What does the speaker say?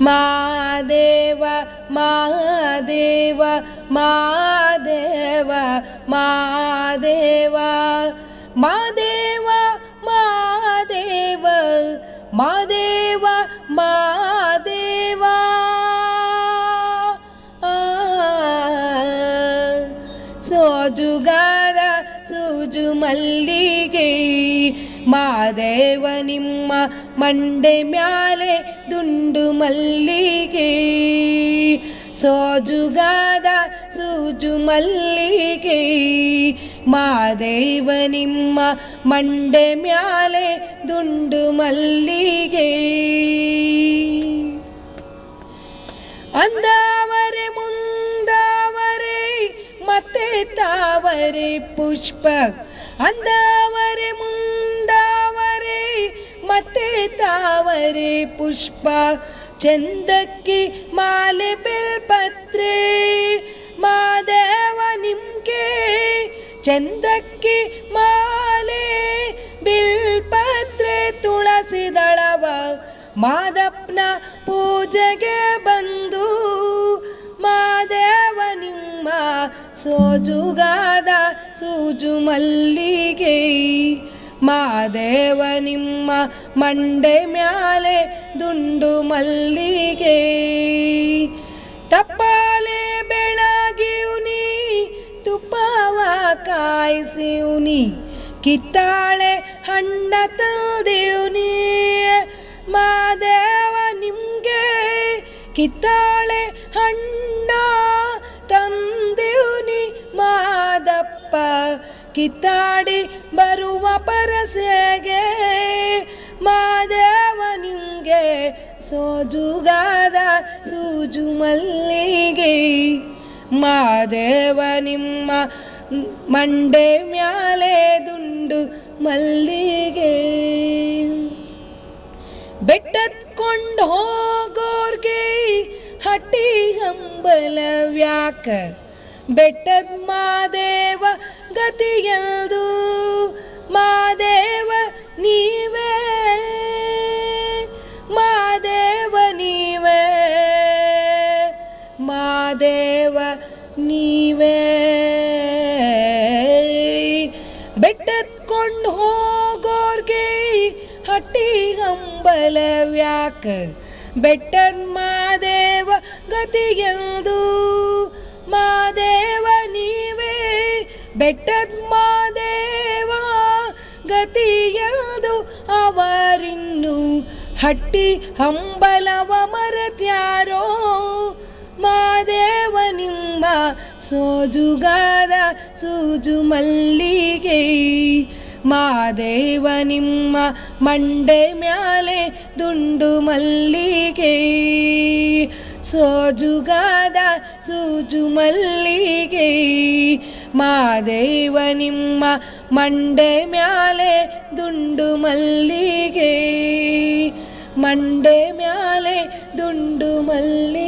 ಮಾದೇವ ಮಾದೇವ ಮಾದೇವ ಮಾದೇವ ಮಾದೇವ ಮಾದೇವ ಮಾದೇವ ಮಾದೇವ ಸೋಜುಗಾರ ಸೂಜು ಮಲ್ಲಿಗೆ ಮಾದೇವ ನಿಮ್ಮ ಮಂಡೆ ಮ್ಯಾಲೆ ದುಂಡು ಮಲ್ಲಿಗೆ ಸೋಜುಗಾದ ಸೂಜು ಮಲ್ಲಿಗೆ ಮಾದೇವ ನಿಮ್ಮ ಮಂಡೆ ಮ್ಯಾಲೆ ದುಂಡು ಮಲ್ಲಿಗೆ ಅಂದಾವರೆ ಮುಂದಾವರೆ ಮತ್ತೆ ತಾವರೆ ಪುಷ್ಪ ಅಂದಾವರೆ ಮುಂದಾವರೆ ಮತ್ತೆ ತಾವರೆ ಪುಷ್ಪ ಚಂದಕ್ಕಿ ಮಾಲೆ ಬೆಲ್ಪತ್ರೆ ಮಾದೇವ ನಿಮ್ಗೆ ಚಂದಕ್ಕಿ ಮಾಲೆ ಬಿಲ್ಪತ್ರೆ ತುಳಸಿ ದಳವ ಮಾದಪ್ಪನ ಪೂಜೆಗೆ ಬಂದು ಮಾದೇವ ನಿಮ್ಮ ಸೋಜುಗಾದ ಸೂಜು ಮಲ್ಲಿಗೆ ಮಾದೇವ ನಿಮ್ಮ ಮಂಡೆ ಮ್ಯಾಲೆ ದುಂಡು ಮಲ್ಲಿಗೆ ತಪ್ಪಾಳೆ ಬೆಳಗಿಯುನಿ ತುಪ್ಪವ ಕಾಯಿಸಿಯುನಿ ಕಿತ್ತಾಳೆ ಹಣ್ಣ ತಂದಿಯುನಿ ಮಾದೇವ ನಿಮ್ಗೆ ಕಿತ್ತಾಳೆ ಹಣ್ಣ ತಂದಿಯುನಿ ಮಾದಪ್ಪ ಕಿತ್ತಾಡಿ ಬರುವ ಪರಸೆಗೆ ಮಾದೇವ ನಿಮ್ಗೆ ಸೋಜುಗಾದ ಸೂಜು ಮಲ್ಲಿಗೆ ಮಾದೇವ ನಿಮ್ಮ ಮಂಡೆ ಮ್ಯಾಲೆ ದುಂಡು ಮಲ್ಲಿಗೆ ಬೆಟ್ಟತ್ಕೊಂಡು ಹೋಗೋರ್ಗೆ ಹಟ್ಟಿ ಹಂಬಲವ್ಯಾಕ ಬೆಟ್ಟದ ಮಾದೇವ ಗತಿಯದು ಮಾದೇವ ನೀವೇ ಮಾದೇವ ನೀವೇ ಮಾದೇವ ನೀವೇ ಬೆಟ್ಟತ್ಕೊಂಡು ಹೋಗೋರ್ಗೆ ಹಟ್ಟಿ ಹಂಬಲವ್ಯಾಕ ಬೆಟ್ಟದ ಮಾದೇವ ಗತಿಯದು ಮಾದೇವ ನೀವೇ ಬೆಟ್ಟದ ಮಾದೇವ ಗತಿಯದು ಅವರಿನ್ನು ಹಟ್ಟಿ ಹಂಬಲವ ಮರತ್ಯಾರೋ ಮಾದೇವ ನಿಮ್ಮ ಸೋಜುಗಾದ ಸೂಜು ಮಲ್ಲಿಗೆ ಮಾದೇವ ನಿಮ್ಮ ಮಂಡೆ ಮ್ಯಾಲೆ ದುಂಡು ಮಲ್ಲಿಗೆ ಸೋಜುಗಾದ ಸೂಜು ಮಲ್ಲಿಗೆ ಮಾದೇವ ನಿಮ್ಮ ಮಂಡೆ ಮ್ಯಾಲೆ ದುಂಡು ಮಲ್ಲಿಗೆ ಮಂಡೆ ಮ್ಯಾಲೆ ದುಂಡು ಮಲ್ಲಿಗೆ